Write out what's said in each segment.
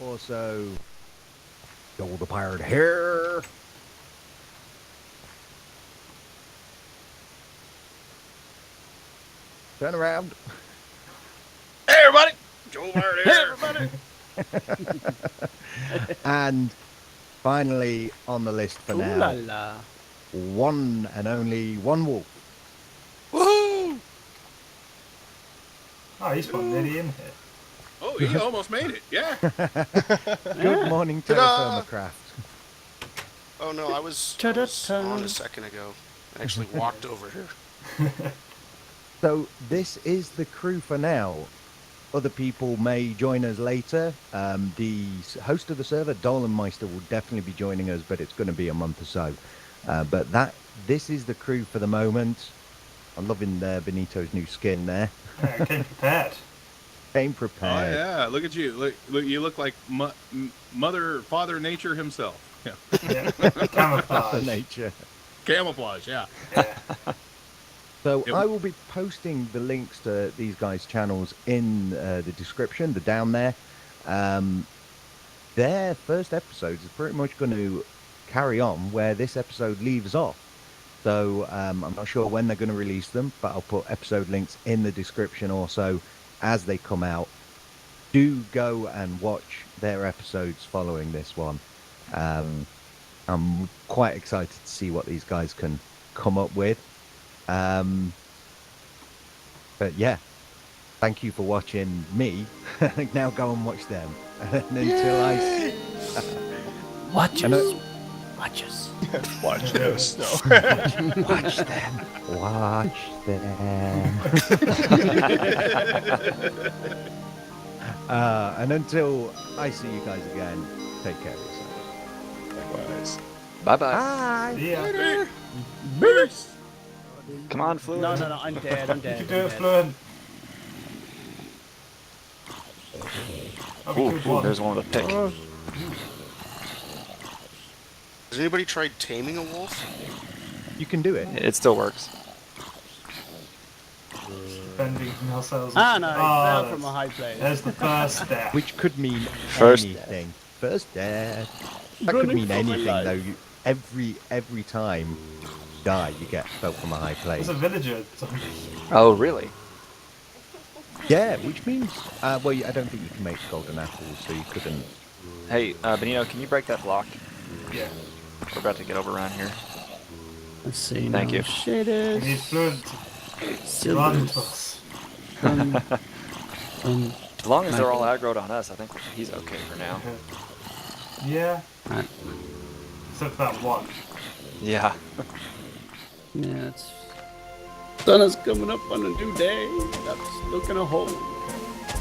Also, Joel the Pirate here. Turn around. Hey, everybody! Joel Pirate here. Hey, everybody! And finally on the list for Ooh now, la la. one and only one wolf. Woohoo! Oh, he's got nearly in here. Oh, he almost made it. Yeah. Good morning, Ta-da! Terrafirmacraft. Oh no, I was on a second ago. I actually walked over here. So this is the crew for now. Other people may join us later. The host of the server, Dolinmyster, will definitely be joining us, but it's going to be a month or so. But this is the crew for the moment. I'm loving Benito's new skin there. Yeah, came prepared. Came Oh prepared. yeah. Look at you. Look. You look like Father Nature himself. Yeah. Yeah. Camouflage. Nature. Camouflage. Yeah. Yeah. So Yep. I will be posting the links to these guys' channels in the description. They're down there. Their first episodes are pretty much going to carry on where this episode leaves off. So I'm not sure when they're going to release them, but I'll put episode links in the description also as they come out. Do go and watch their episodes following this one. I'm quite excited to see what these guys can come up with. But yeah, thank you for watching me. Now go and watch them. And until I Watch I know- us. Watch us. Watch this. No. watch them. Watch them. And until I see you guys again, take care of yourselves. Likewise. Bye-bye. Bye. See ya. Later. Peace. Come on, Fluid. No, I'm dead. I'm You dead. can do I'm it, dead. Fluent. Oh, we Ooh, killed ooh, one. there's one with a pick. Has anybody tried taming a wolf? You can do it. It still works. Defending ourselves. Ah, no, I fell that's- from a high place. There's the first step. Which could mean First anything. First death. That could Running mean for my anything life. though. Every time you die, you get fell from a high place. There's a villager. Oh, really? Yeah, which means well, I don't think you can make golden apples, so you couldn't. Hey, Benito, can you break that block? Yeah. We're about to get overrun here. Let's see. Thank now. you. Shit We is need Fluent to run to us. As long as they're all aggroed on us, I think he's okay for now. Yeah. Right. Except for that one. Yeah. Yeah, it's. Sun is coming up on a new day. That's looking a hole.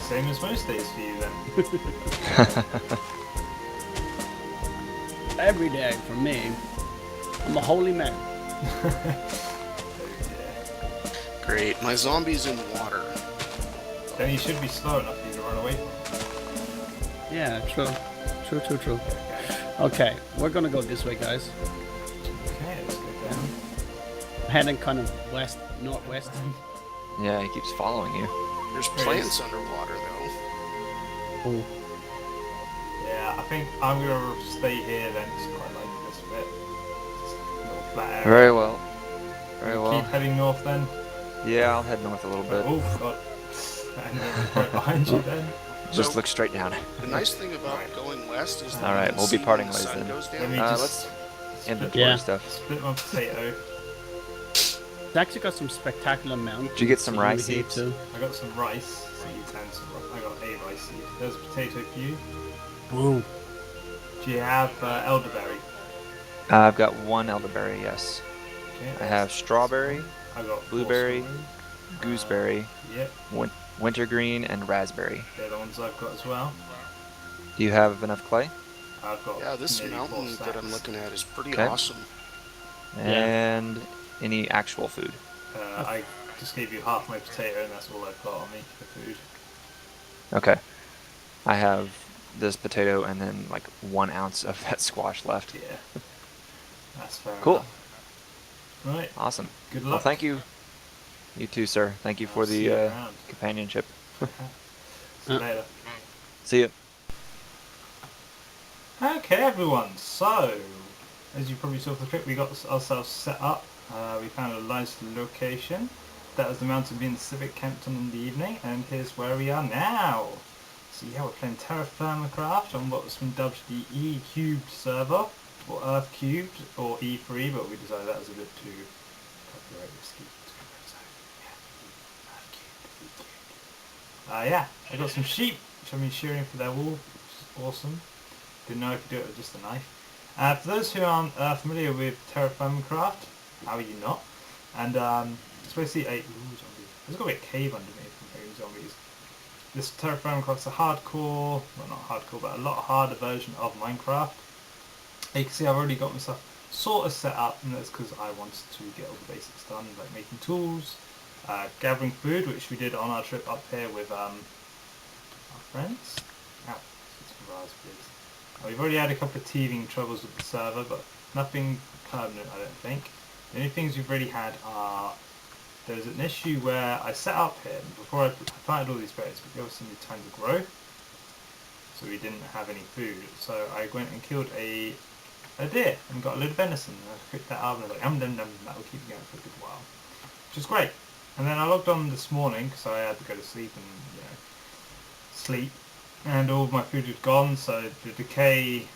Same as most days for you then. Every day for me. I'm a holy man. Great. My zombie's in water. Then you should be slow enough for you to run away from. Yeah, true. True. Okay, we're gonna go this way, guys. Okay, let's go down. Heading kind of west, northwest. Yeah, he keeps following you. There's plants underwater though. Oh, Yeah, I think I'm gonna stay here then. It's quite like this bit. Just a little flat area. Very well. Very Keep well. heading north then. Yeah, I'll head north a little bit. Oh god. And right behind you then. Just So- look straight down. The nice thing about going west is that All right, you can we'll be see parting when the ways sun then. goes Let down. me Let's just inventory Yeah. stuff. split my potato. it's actually got some spectacular mountains. Did you get some over rice here seeds? too. I got some rice seeds and some I got a rice seed. There's a potato for you. Boom. Do you have elderberry? I've got one elderberry, yes. Okay, I have strawberry, I got blueberry, strawberry. gooseberry, Yep, wintergreen, and raspberry. they're the ones I've got as well. Do you have enough clay? I've got Yeah, this nearly 4 mountain that I'm stacks. looking at is pretty Okay. awesome. And any actual food? I just gave you half my potato and that's all I've got on me for food. Okay. I have this potato and then like 1 ounce of that squash left. Yeah, that's fair Cool. enough. Right, Awesome. good Well, luck. thank you. You too, sir. Thank you for I'll see you the around. companionship. See you later. See you. Okay everyone, so as you probably saw from the clip, we got ourselves set up. We found a nice location. That was the mountain being the Civic Campton in the evening, and here's where we are now. So yeah, we're playing Terrafirmacraft on what's been dubbed the E-cubed server, or Earth cubed, or E3, but we decided that was a bit too copyright risky. So yeah, Earth cubed, E-cubed. Yeah, I got some sheep, which I've been shearing for their wool, which is awesome. Didn't know I could do it with just a knife. For those who aren't familiar with Terrafirmacraft, how are you not? And it's basically a zombie. There's got to be a cave underneath from hearing zombies. This Terrafirmacraft's a hardcore, well not hardcore, but a lot harder version of Minecraft. You can see I've already got myself sort of set up, and that's because I wanted to get all the basics done, like making tools, gathering food, which we did on our trip up here with our friends. Ow, some raspberries. We've already had a couple of teething troubles with the server, but nothing permanent, I don't think. The only things we've really had are, there was an issue where I set up here, and before I planted all these berries, but they obviously need time to grow, so we didn't have any food. So I went and killed a deer, and got a load of venison, and I cooked that up, and I was like, that will keep me going for a good while. Which is great. And then I logged on this morning, because I had to go to sleep and, sleep. And all of my food was gone, so the decay,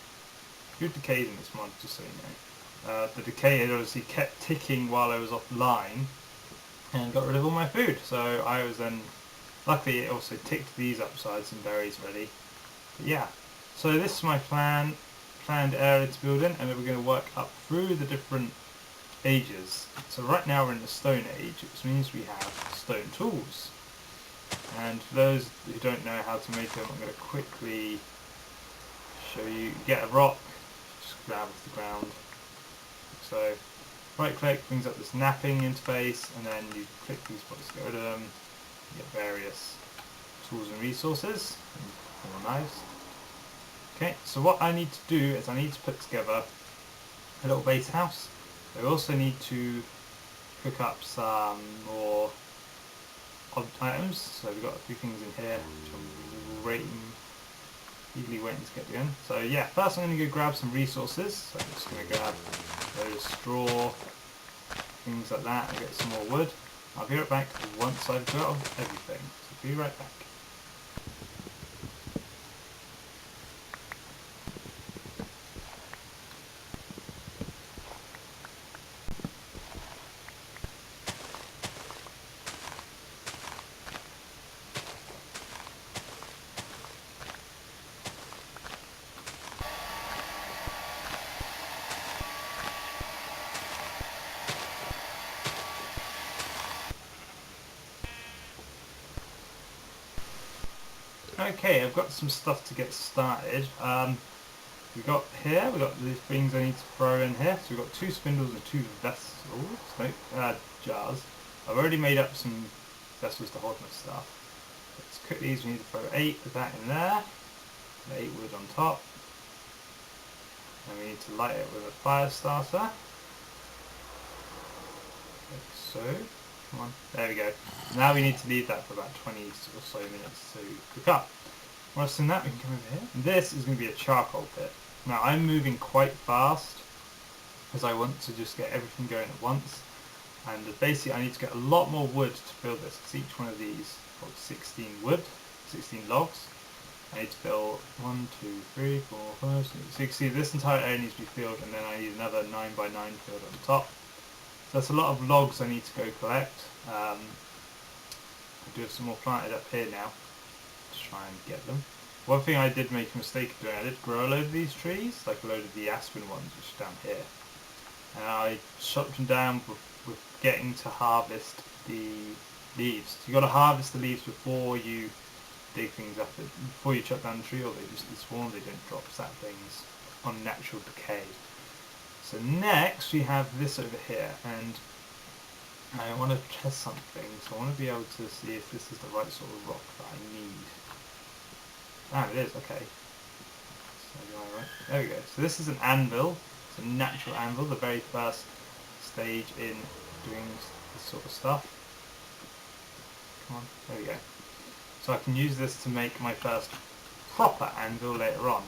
food decays in this mod, just so you know. The decay had obviously kept ticking while I was offline, and got rid of all my food. So I was then, luckily it also ticked these up, so I had some berries ready. But yeah, so this is my planned area to build in, and then we're going to work up through the different ages. So right now we're in the Stone Age, which means we have stone tools. And for those who don't know how to make them, I'm going to quickly show you. Get a rock, just grab off the ground. So right click brings up this napping interface, and then you click these buttons to get rid of them. You get various tools and resources, and more knives. Okay, so what I need to do is I need to put together a little base house. I also need to cook up some more items, so we've got a few things in here which I'm eagerly waiting to get in. So yeah, first I'm going to go grab some resources. So I'm just going to grab those straw, things like that, and get some more wood. I'll be right back once I've got everything. So be right back. Okay, I've got some stuff to get started. We've got these things I need to throw in here. So we've got 2 spindles and 2 jars. I've already made up some vessels to hold my stuff. Let's cook these. We need to throw 8 of that in there. 8 wood on top. And we need to light it with a fire starter. Like so. Come on, there we go. Now we need to leave that for about 20 or so minutes to cook up. Once in that, we can come over here. This is going to be a charcoal pit. Now I'm moving quite fast as I want to just get everything going at once. And basically I need to get a lot more wood to build this, because each one of these holds 16 wood, 16 logs. I need to build 1, 2, 3, 4, 5, 6. So you can see this entire area needs to be filled, and then I need another 9x9 filled on top. So that's a lot of logs I need to go collect. I do have some more planted up here now to try and get them. One thing I did make a mistake of doing, I did grow a load of these trees, like a load of the aspen ones, which are down here. And I chopped them down with getting to harvest the leaves. So you got to harvest the leaves before you dig things up, before you chop down the tree, or they just despawn, they don't drop saplings on natural decay. So next we have this over here, and I want to test something, so I want to be able to see if this is the right sort of rock that I need. Ah, it is, okay. So, there we go. So this is an anvil. It's a natural anvil, the very first stage in doing this sort of stuff. Come on, there we go. So I can use this to make my first proper anvil later on.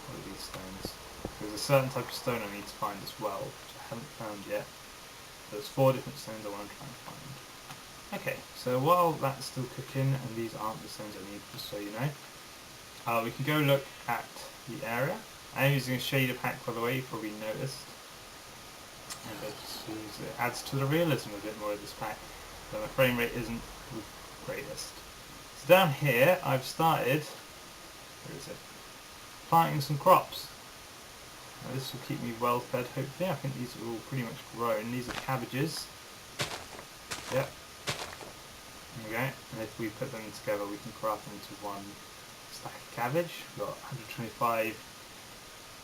What are these stones? There's a certain type of stone I need to find as well, which I haven't found yet. There's 4 different stones I want to try and find. Okay, so while that's still cooking, and these aren't the stones I need, just so you know, we can go look at the area. I'm using a shader pack, by the way, you probably noticed. And it adds to the realism a bit more of this pack, though my frame rate isn't the greatest. So down here, I've started, where is it, planting some crops. Now this will keep me well fed, hopefully. I think these are all pretty much grown. These are cabbages. Yep. Okay, and if we put them together, we can craft them into one stack of cabbage. We've got 125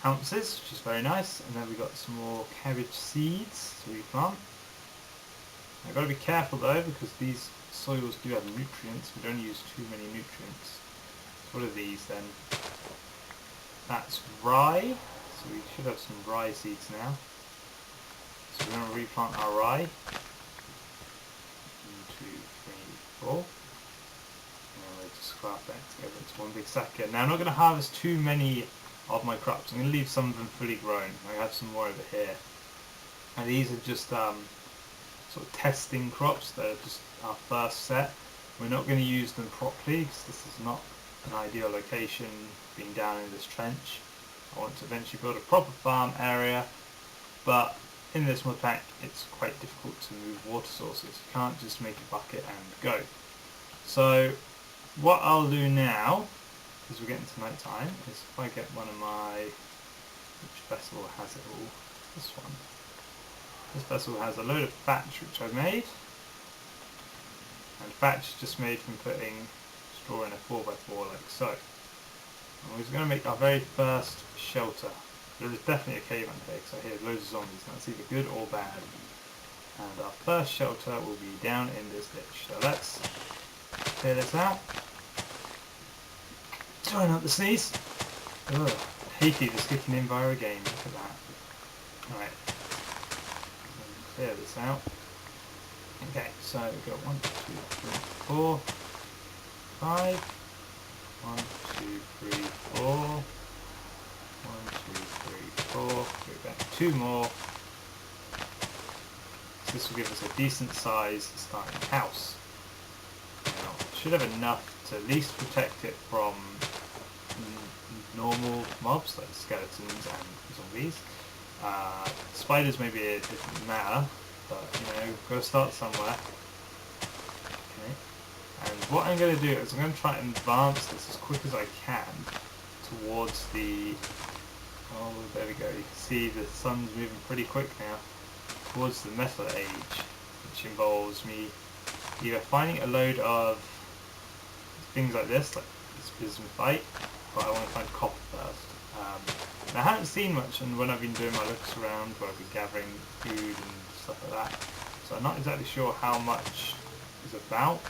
ounces, which is very nice, and then we've got some more cabbage seeds to replant. I've got to be careful though, because these soils do have nutrients. We don't use too many nutrients. So what are these then? That's rye, so we should have some rye seeds now. So we're going to replant our rye. 1, 2, 3, 4. And we'll just craft that together into one big sack again. Now I'm not going to harvest too many of my crops. I'm going to leave some of them fully grown. I have some more over here. And these are just sort of testing crops. They're just our first set. We're not going to use them properly because this is not an ideal location, being down in this trench. I want to eventually build a proper farm area, but in this mod pack it's quite difficult to move water sources. You can't just make a bucket and go. So what I'll do now, as we're getting to night time, is if I get one of my, which vessel has it all? This one. This vessel has a load of thatch which I've made, and thatch is just made from putting straw in a 4x4 like so. And we're going to make our very first shelter. There is definitely a cave under here because I hear loads of zombies, and that's either good or bad. And our first shelter will be down in this ditch. So let's clear this out. Try not to sneeze. Ugh, hay fever's kicking in via a game. Look at that. Alright. Clear this out. Okay, so we've got 1, 2, 3, 4, 5. 1, 2, 3, 4. 1, 2, 3, 4. Go back 2 more. So this will give us a decent size starting house. Now, it should have enough to at least protect it from normal mobs like skeletons and zombies. Spiders may be a different matter, but you know, we've got to start somewhere. Okay. And what I'm going to do is I'm going to try and advance this as quick as I can towards the, oh there we go, you can see the sun's moving pretty quick now, towards the metal age, which involves me either finding a load of things like this, like this bismuthite, but I want to find copper first. And I haven't seen much, and when I've been doing my looks around, where I've been gathering food and stuff like that, so I'm not exactly sure how much is about.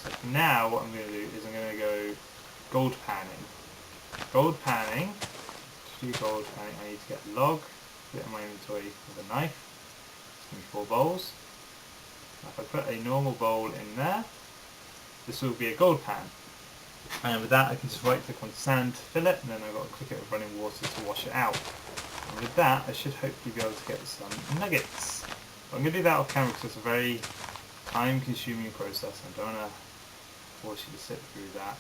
So for now, what I'm going to do is I'm going to go gold panning. Gold panning, to do gold panning I need to get a log, put it in my inventory with a knife. It's going to be 4 bowls. Now if I put a normal bowl in there, this will be a gold pan. And with that I can just right click on sand to fill it, and then I've got to click it with running water to wash it out. And with that I should hopefully be able to get some nuggets. But I'm going to do that off camera because it's a very time consuming process. I don't want to force you to sit through that.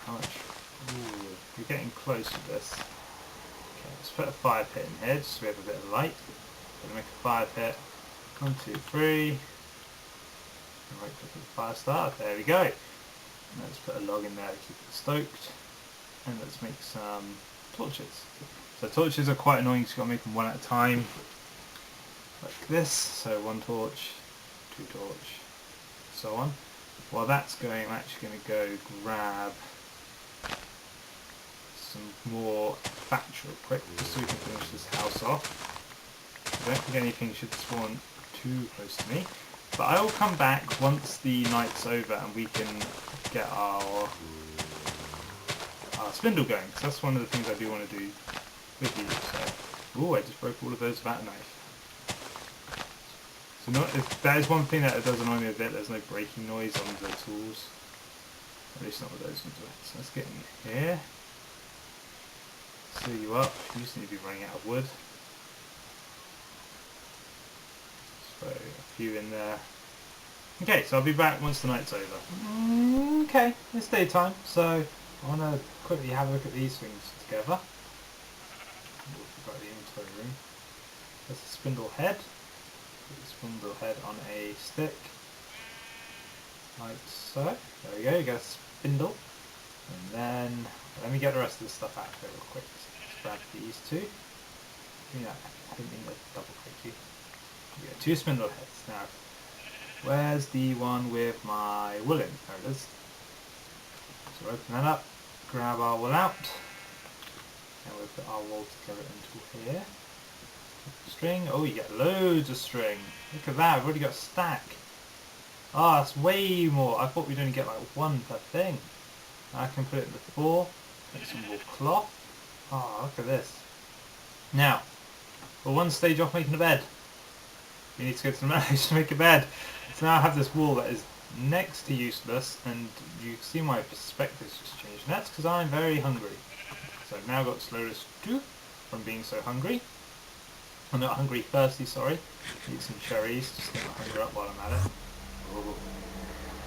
How much? Ooh, we're getting close to this. Okay, let's put a fire pit in here just so we have a bit of light. Going to make a fire pit. 1, 2, 3. And right click on the fire start. There we go. Let's put a log in there to keep it stoked, and let's make some torches. So torches are quite annoying, so you've got to make them one at a time, like this. So 1 torch, 2 torch, so on. While that's going, I'm actually going to go grab some more thatch real quick, just so we can finish this house off. I don't think anything should spawn too close to me. But I will come back once the night's over and we can get our spindle going, because that's one of the things I do want to do with you. So, ooh, I just broke all of those without a knife. So that is one thing that does annoy me a bit, there's no breaking noise on the tools. At least not with those ones. So let's get in here. fill you up. You just need to be running out of wood. So a few in there. Okay, so I'll be back once the night's over. Okay, it's daytime, so I want to quickly have a look at these things together. We've got the inventory room. There's a spindle head. Put the spindle head on a stick. Like so. There we go, you got a spindle. And then, let me get the rest of the stuff out of it real quick. So let's grab these two. Give me that. I didn't mean to double click you. We got 2 spindle heads. Now, where's the one with my wool in? There it is. So open that up, grab our wool out, and we'll put our wool together into here. String, oh, you get loads of string. Look at that, I've already got a stack. Ah, that's way more. I thought we'd only get like 1 per thing. I can put it into 4, make some wool cloth. Ah, look at this. Now, we're 1 stage off making a bed. We need to go to the manage to make a bed. So now I have this wool that is next to useless, and you can see my perspective's just changed. And that's because I'm very hungry. So I've now got slowness 2 from being so hungry. I'm not hungry, thirsty, sorry. Eat some cherries, just get my hunger up while I'm at it. Oh,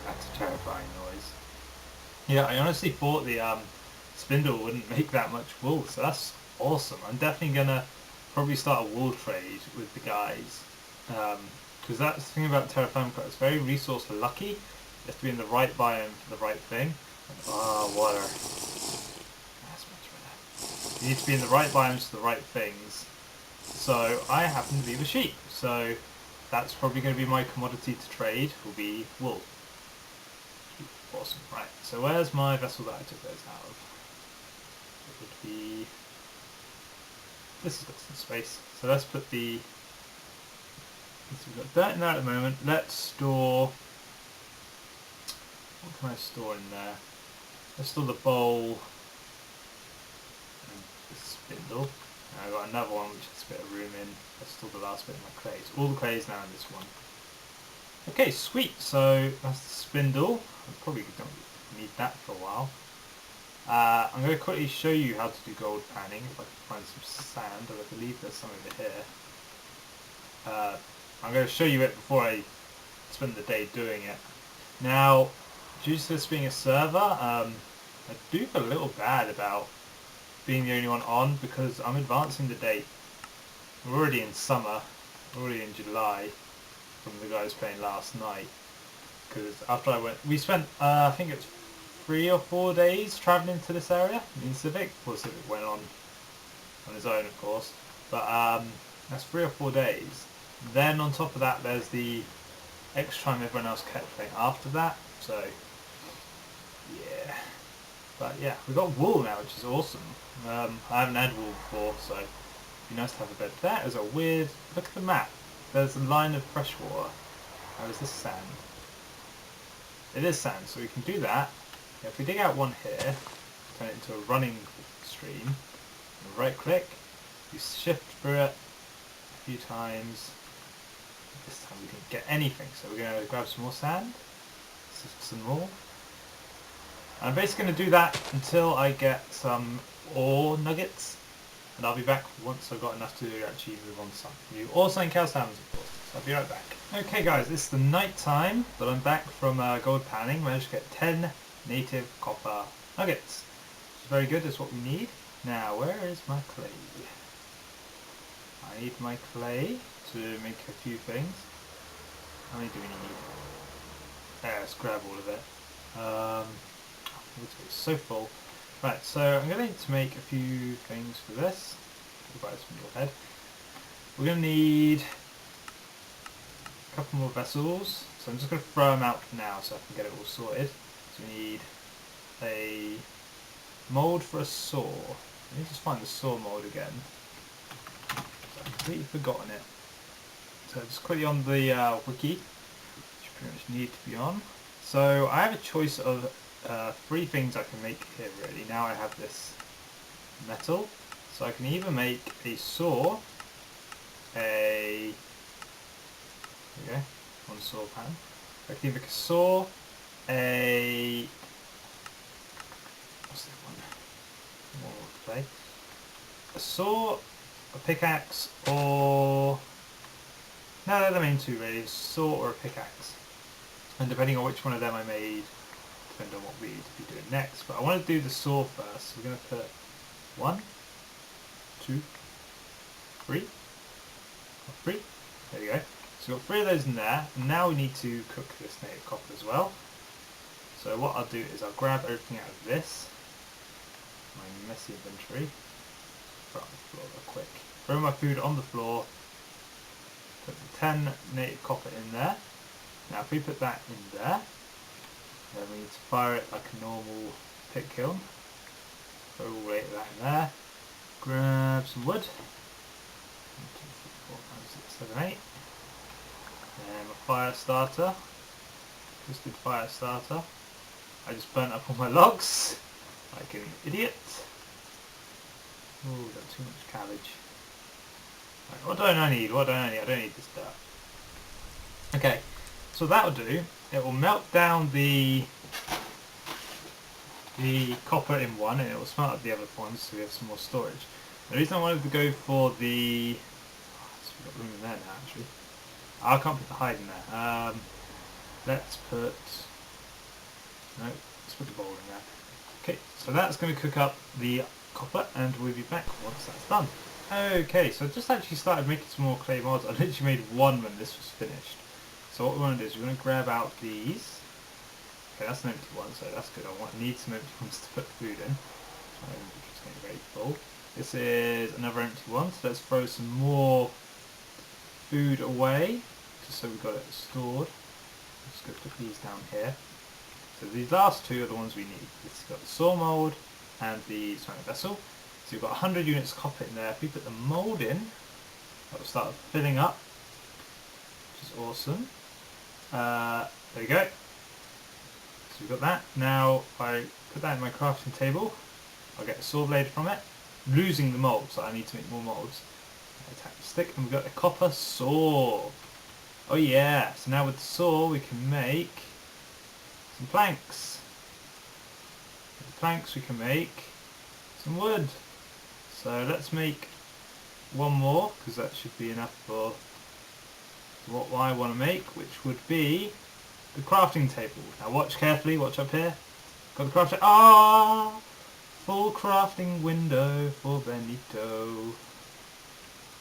that's a terrifying noise. Yeah, I honestly thought the spindle wouldn't make that much wool, so that's awesome. I'm definitely gonna probably start a wool trade with the guys. Because that's the thing about Terrafirmacraft, it's very resource lucky. You have to be in the right biome for the right thing. Water. That's much better. You need to be in the right biomes for the right things. So I happen to be the sheep. So that's probably going to be my commodity to trade, will be wool. Awesome. Right, so where's my vessel that I took those out of? It would be... This has got some space. So let's put the... So we've got that in there at the moment. Let's store... What can I store in there? Let's store the bowl and the spindle. And I've got another one which has a bit of room in. Let's store the last bit of my clays. All the clays now in this one. Okay, sweet. So that's the spindle. I probably don't need that for a while. I'm going to quickly show you how to do gold panning if I can find some sand, and I believe there's some over here. I'm going to show you it before I spend the day doing it. Now, due to this being a server, I do feel a little bad about being the only one on because I'm advancing the date. We're already in summer, we're already in July from the guys playing last night. Because after I went, we spent, I think it's 3 or 4 days travelling to this area in Civic. Well, Civic went on his own, of course, but that's 3 or 4 days. Then on top of that, there's the extra time everyone else kept playing after that. So yeah, but yeah, we've got wool now, which is awesome. I haven't had wool before, so it'd be nice to have a bed. That is a weird. Look at the map. There's a line of fresh water. How is this sand? It is sand, so we can do that. If we dig out one here, turn it into a running stream. Right click, you shift through it a few times. This time we didn't get anything, so we're going to grab some more sand, some more. I'm basically going to do that until I get some ore nuggets, and I'll be back once I've got enough to actually move on to something new. Or something else happens, of course. So I'll be right back. Okay guys, it's the night time, but I'm back from gold panning. Managed to get 10 native copper nuggets. Which is very good, it's what we need. Now, where is my clay? I need my clay to make a few things. How many do we need? Let's grab all of it. It's so full. Right, so I'm going to make a few things for this. Goodbye, spindle head. We're going to need a couple more vessels. So I'm just going to throw them out now so I can get it all sorted. So we need a mould for a saw. Let me just find the saw mould again. I've completely forgotten it. So just quickly on the wiki, which you pretty much need to be on. So I have a choice of 3 things I can make here really. Now I have this metal, so I can either make a saw, there we go, one saw pan. I can either make a saw, what's that one? More clay. a saw, a pickaxe, or... No, they're the main two really, a saw or a pickaxe. And depending on which one of them I made, depend on what we'd be doing next. But I want to do the saw first. So we're going to put 1, 2, 3. 3. There we go. So we've got 3 of those in there. And now we need to cook this native copper as well. So what I'll do is I'll grab everything out of this, my messy inventory, throw it on the floor real quick. Throw my food on the floor, put the 10 native copper in there. Now if we put that in there, then we need to fire it like a normal pit kiln. Throw all that in there. Grab some wood. 1, 2, 3, 4, 5, 6, 7, 8. Then a fire starter. Twisted fire starter. I just burnt up all my logs like an idiot. Ooh, got too much cabbage. Right, what don't I need? What don't I need? I don't need this dirt. Okay, so that'll do. It will melt down the copper in one, and it will smelt up the other ones, so we have some more storage. The reason I wanted to go for the... so we've got room in there now, actually. I can't put the hide in there. Let's put... No, let's put the bowl in there. Okay, so that's going to cook up the copper, and we'll be back once that's done. Okay, so I just actually started making some more clay mods. I literally made one when this was finished. So what we want to do is we're going to grab out these. Okay, that's an empty one, so that's good. I need some empty ones to put food in. So I'm just getting very full. This is another empty one, so let's throw some more food away, just so we've got it stored. I'm just going to put these down here. So these last two are the ones we need. This has got the saw mould and the ceramic vessel. So you've got 100 units of copper in there. If we put the mould in, that will start filling up, which is awesome. There we go. So we've got that. Now if I put that in my crafting table, I'll get a saw blade from it, losing the mould, so I need to make more moulds. Attack the stick, and we've got a copper saw. Oh yeah, so now with the saw we can make some planks. With the planks we can make some wood. So let's make one more, because that should be enough for what I want to make, which would be the crafting table. Now watch carefully, watch up here. Got the crafting, full crafting window for Benito.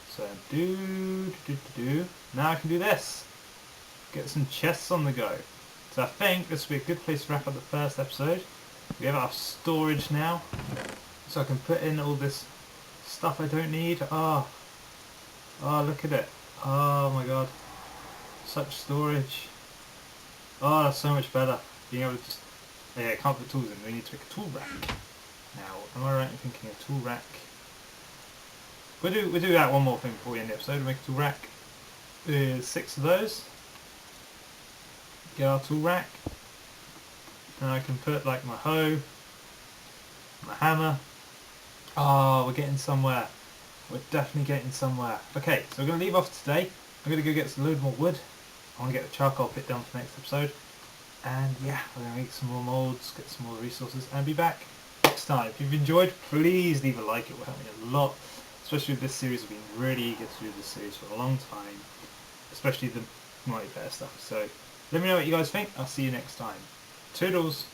So now I can do this. Get some chests on the go. So I think this will be a good place to wrap up the first episode. We have our storage now, so I can put in all this stuff I don't need. Oh, look at it. Oh my god. Such storage. Oh, that's so much better. Being able to just... yeah, I can't put tools in. We need to make a tool rack. Now, am I right in thinking a tool rack? We'll do that one more thing before we end the episode. We'll make a tool rack. 6 of those. Get our tool rack. And I can put like my hoe, my hammer. Oh, we're getting somewhere. We're definitely getting somewhere. Okay, so we're going to leave off today. I'm going to go get a load more wood. I want to get the charcoal pit done for the next episode. And yeah, we're going to make some more moulds, get some more resources, and be back next time. If you've enjoyed, please leave a like. It will help me a lot. Especially with this series. I've been really eager to do this series for a long time. Especially the multiplayer stuff. So let me know what you guys think. I'll see you next time. Toodles!